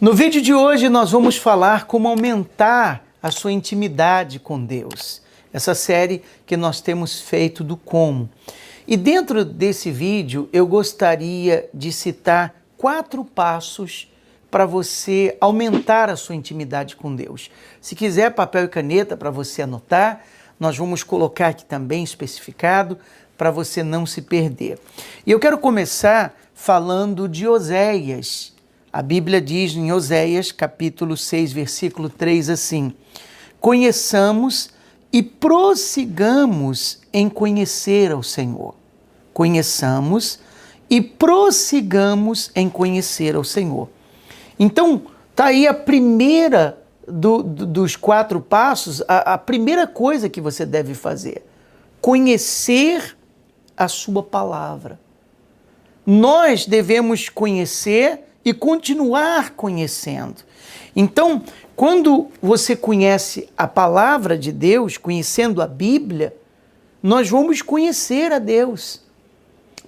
No vídeo de hoje nós vamos falar como aumentar a sua intimidade com Deus. Essa série que nós temos feito do como. E dentro desse vídeo eu gostaria de citar 4 passos para você aumentar a sua intimidade com Deus. Se quiser papel e caneta para você anotar, nós vamos colocar aqui também especificado para você não se perder. E eu quero começar falando de Oséias. A Bíblia diz em Oséias, capítulo 6, versículo 3, assim: conheçamos e prossigamos em conhecer ao Senhor. Conheçamos e prossigamos em conhecer ao Senhor. Então, está aí a primeira dos 4 passos, a primeira coisa que você deve fazer: conhecer a sua palavra. Nós devemos conhecer e continuar conhecendo. Então, quando você conhece a palavra de Deus, conhecendo a Bíblia, nós vamos conhecer a Deus.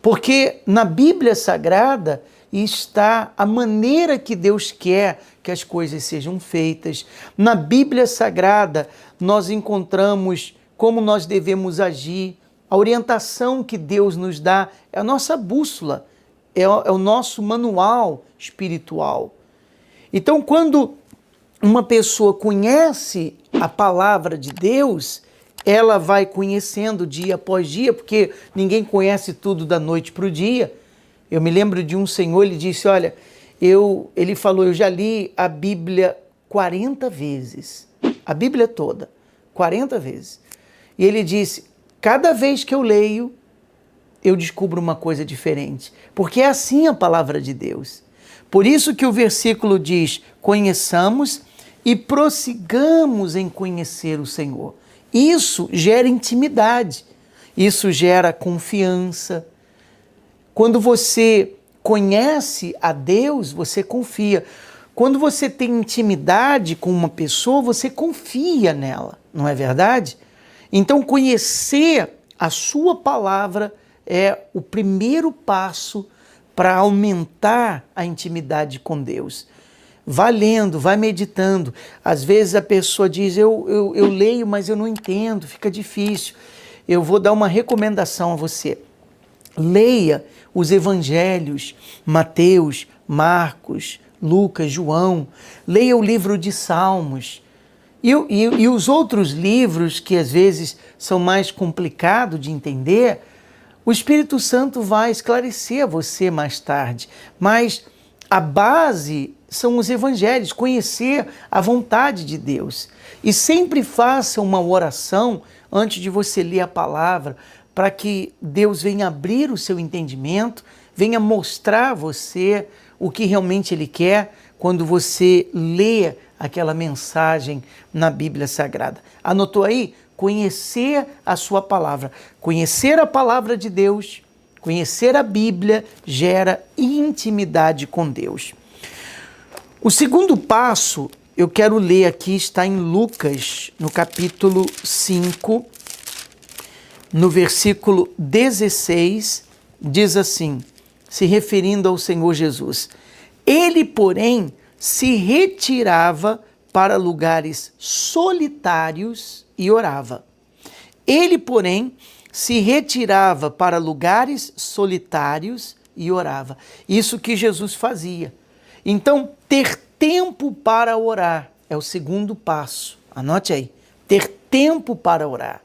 Porque na Bíblia Sagrada está a maneira que Deus quer que as coisas sejam feitas. Na Bíblia Sagrada nós encontramos como nós devemos agir. A orientação que Deus nos dá é a nossa bússola, é o nosso manual espiritual. Então, quando uma pessoa conhece a palavra de Deus, ela vai conhecendo dia após dia, porque ninguém conhece tudo da noite para o dia. Eu me lembro de um senhor, ele disse, olha, ele falou, eu já li a Bíblia 40 vezes, a Bíblia toda, 40 vezes. E ele disse, cada vez que eu leio, eu descubro uma coisa diferente, porque é assim a palavra de Deus. Por isso que o versículo diz, conheçamos e prossigamos em conhecer o Senhor. Isso gera intimidade, isso gera confiança. Quando você conhece a Deus, você confia. Quando você tem intimidade com uma pessoa, você confia nela, não é verdade? Então, conhecer a sua palavra é o primeiro passo para aumentar a intimidade com Deus. Vai lendo, vai meditando. Às vezes a pessoa diz, eu leio, mas eu não entendo, fica difícil. Eu vou dar uma recomendação a você. Leia os evangelhos, Mateus, Marcos, Lucas, João. Leia o livro de Salmos. E os outros livros que às vezes são mais complicados de entender, o Espírito Santo vai esclarecer a você mais tarde. Mas a base são os evangelhos, conhecer a vontade de Deus. E sempre faça uma oração antes de você ler a palavra, para que Deus venha abrir o seu entendimento, venha mostrar a você o que realmente Ele quer quando você lê aquela mensagem na Bíblia Sagrada. Anotou aí? Conhecer a sua palavra. Conhecer a palavra de Deus, conhecer a Bíblia, gera intimidade com Deus. O segundo passo, eu quero ler aqui, está em Lucas, no capítulo 5, no versículo 16, diz assim, se referindo ao Senhor Jesus: ele, porém, se retirava para lugares solitários e orava. Ele, porém, se retirava para lugares solitários e orava. Isso que Jesus fazia. Então, ter tempo para orar é o segundo passo. Anote aí. Ter tempo para orar.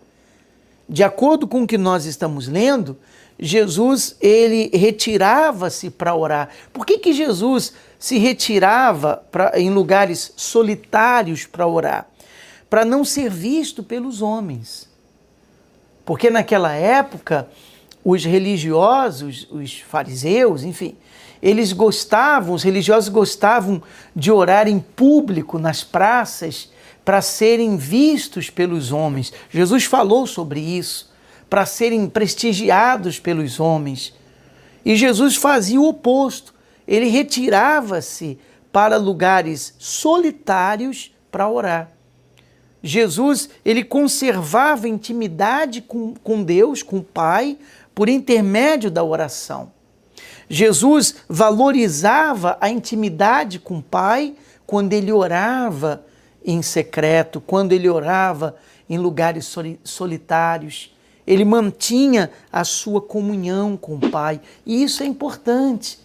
De acordo com o que nós estamos lendo, Jesus, ele retirava-se para orar. Por que Jesus se retirava em lugares solitários para orar? Para não ser visto pelos homens. Porque naquela época, os religiosos, os fariseus, enfim, os religiosos gostavam de orar em público, nas praças, para serem vistos pelos homens. Jesus falou sobre isso, para serem prestigiados pelos homens. E Jesus fazia o oposto. Ele retirava-se para lugares solitários para orar. Jesus, ele conservava intimidade com Deus, com o Pai, por intermédio da oração. Jesus valorizava a intimidade com o Pai quando ele orava em secreto, quando ele orava em lugares solitários. Ele mantinha a sua comunhão com o Pai. E isso é importante.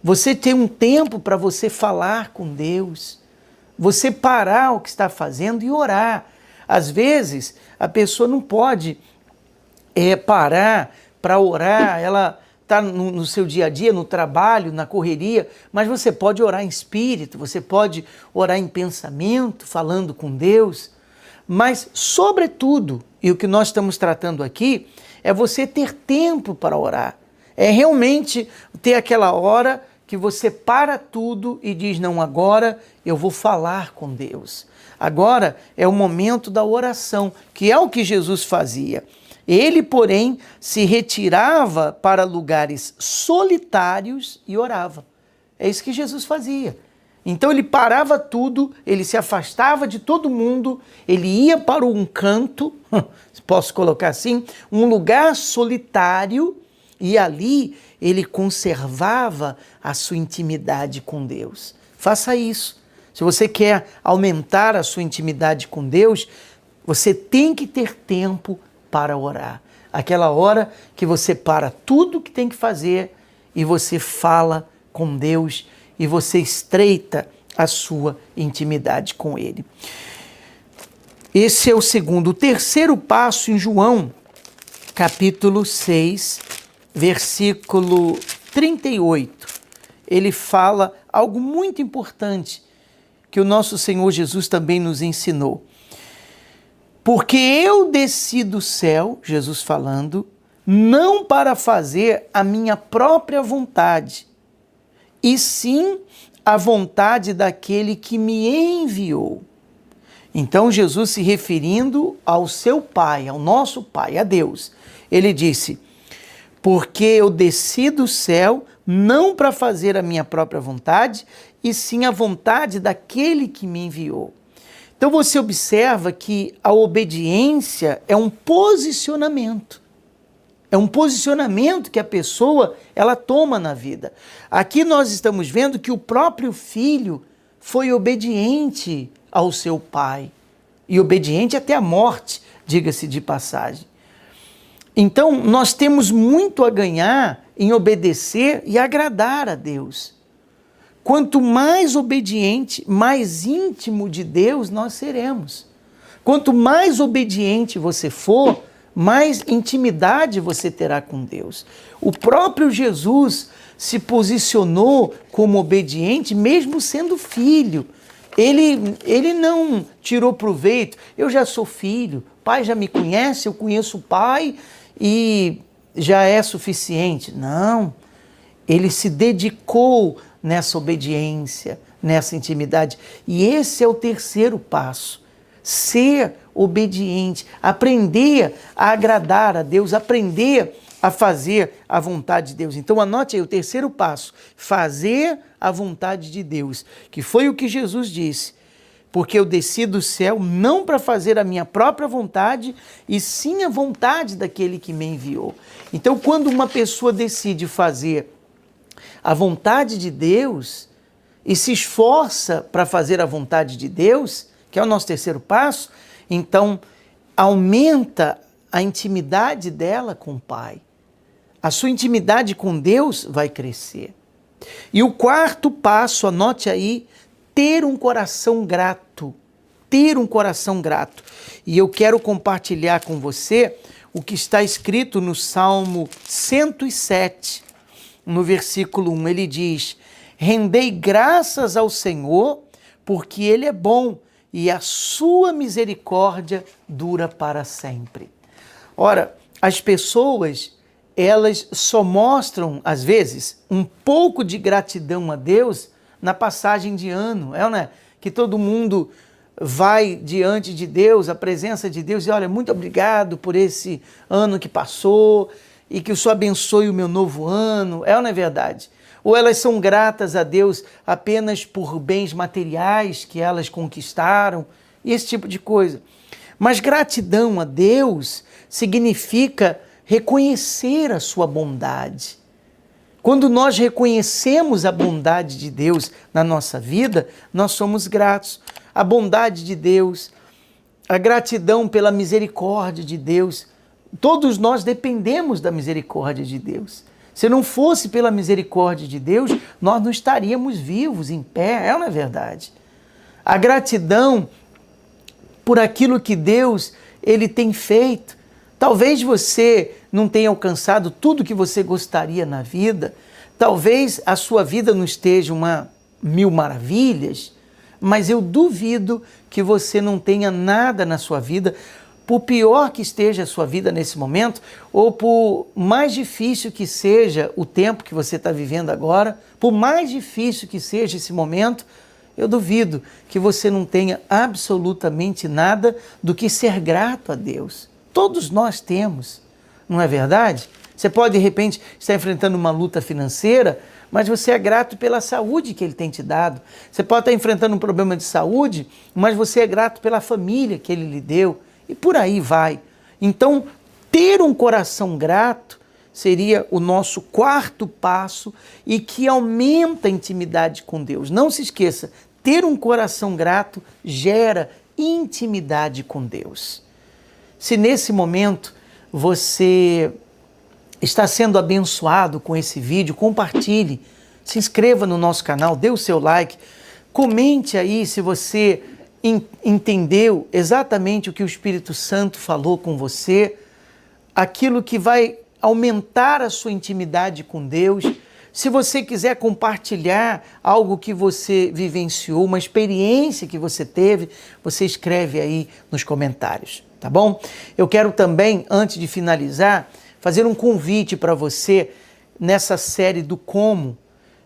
Você ter um tempo para você falar com Deus. Você parar o que está fazendo e orar. Às vezes, a pessoa não pode parar para orar, ela está no seu dia a dia, no trabalho, na correria, mas você pode orar em espírito, você pode orar em pensamento, falando com Deus, mas, sobretudo, e o que nós estamos tratando aqui, é você ter tempo para orar. É realmente ter aquela hora que você para tudo e diz, não, agora eu vou falar com Deus. Agora é o momento da oração, que é o que Jesus fazia. Ele, porém, se retirava para lugares solitários e orava. É isso que Jesus fazia. Então ele parava tudo, ele se afastava de todo mundo, ele ia para um canto, posso colocar assim, um lugar solitário, e ali ele conservava a sua intimidade com Deus. Faça isso. Se você quer aumentar a sua intimidade com Deus, você tem que ter tempo para orar. Aquela hora que você para tudo que tem que fazer e você fala com Deus e você estreita a sua intimidade com Ele. Esse é o segundo. O terceiro passo em João, capítulo 6, versículo 38. Ele fala algo muito importante que o nosso Senhor Jesus também nos ensinou. Porque eu desci do céu, Jesus falando, não para fazer a minha própria vontade, e sim a vontade daquele que me enviou. Então Jesus, se referindo ao seu Pai, ao nosso Pai, a Deus, ele disse, porque eu desci do céu não para fazer a minha própria vontade, e sim a vontade daquele que me enviou. Então você observa que a obediência é um posicionamento. É um posicionamento que a pessoa ela toma na vida. Aqui nós estamos vendo que o próprio filho foi obediente ao seu pai. E obediente até a morte, diga-se de passagem. Então nós temos muito a ganhar em obedecer e agradar a Deus. Quanto mais obediente, mais íntimo de Deus nós seremos. Quanto mais obediente você for, mais intimidade você terá com Deus. O próprio Jesus se posicionou como obediente, mesmo sendo filho. Ele não tirou proveito. Eu já sou filho, o pai já me conhece, eu conheço o pai e já é suficiente. Não, ele se dedicou nessa obediência, nessa intimidade. E esse é o terceiro passo. Ser obediente, aprender a agradar a Deus, aprender a fazer a vontade de Deus. Então anote aí o terceiro passo, fazer a vontade de Deus, que foi o que Jesus disse, porque eu desci do céu não para fazer a minha própria vontade, e sim a vontade daquele que me enviou. Então quando uma pessoa decide fazer a vontade de Deus e se esforça para fazer a vontade de Deus, que é o nosso terceiro passo, então aumenta a intimidade dela com o Pai. A sua intimidade com Deus vai crescer. E o quarto passo, anote aí, ter um coração grato. Ter um coração grato. E eu quero compartilhar com você o que está escrito no Salmo 107, no versículo 1, ele diz, rendei graças ao Senhor, porque Ele é bom e a sua misericórdia dura para sempre. Ora, as pessoas, elas só mostram, às vezes, um pouco de gratidão a Deus na passagem de ano, não é? Que todo mundo vai diante de Deus, a presença de Deus, e olha, muito obrigado por esse ano que passou, e que o Senhor abençoe o meu novo ano, não é verdade? Ou elas são gratas a Deus apenas por bens materiais que elas conquistaram, e esse tipo de coisa. Mas gratidão a Deus significa reconhecer a sua bondade, Quando nós reconhecemos a bondade de Deus na nossa vida, nós somos gratos. A bondade de Deus, a gratidão pela misericórdia de Deus. Todos nós dependemos da misericórdia de Deus. Se não fosse pela misericórdia de Deus, nós não estaríamos vivos, em pé, não é verdade? A gratidão por aquilo que Deus ele tem feito. Talvez você não tenha alcançado tudo que você gostaria na vida, talvez a sua vida não esteja uma mil maravilhas, mas eu duvido que você não tenha nada na sua vida, por pior que esteja a sua vida nesse momento, ou por mais difícil que seja o tempo que você está vivendo agora, por mais difícil que seja esse momento, eu duvido que você não tenha absolutamente nada do que ser grato a Deus. Todos nós temos, não é verdade? Você pode, de repente, estar enfrentando uma luta financeira, mas você é grato pela saúde que Ele tem te dado. Você pode estar enfrentando um problema de saúde, mas você é grato pela família que Ele lhe deu. E por aí vai. Então, ter um coração grato seria o nosso quarto passo e que aumenta a intimidade com Deus. Não se esqueça, ter um coração grato gera intimidade com Deus. Se nesse momento você está sendo abençoado com esse vídeo, compartilhe, se inscreva no nosso canal, dê o seu like, comente aí se você entendeu exatamente o que o Espírito Santo falou com você, aquilo que vai aumentar a sua intimidade com Deus. Se você quiser compartilhar algo que você vivenciou, uma experiência que você teve, você escreve aí nos comentários, tá bom? Eu quero também, antes de finalizar, fazer um convite para você nessa série do Como.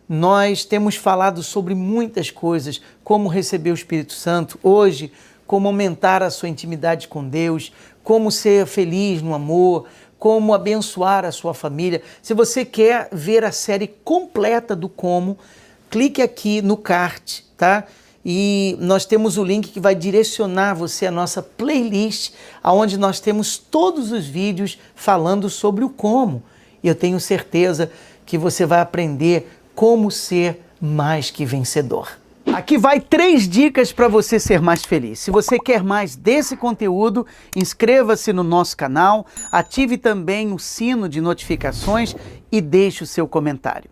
Nós temos falado sobre muitas coisas, como receber o Espírito Santo hoje, como aumentar a sua intimidade com Deus, como ser feliz no amor, como abençoar a sua família. Se você quer ver a série completa do Como, clique aqui no card, tá? E nós temos o link que vai direcionar você à nossa playlist, onde nós temos todos os vídeos falando sobre o como. E eu tenho certeza que você vai aprender como ser mais que vencedor. Aqui vai 3 dicas para você ser mais feliz. Se você quer mais desse conteúdo, inscreva-se no nosso canal, ative também o sino de notificações e deixe o seu comentário.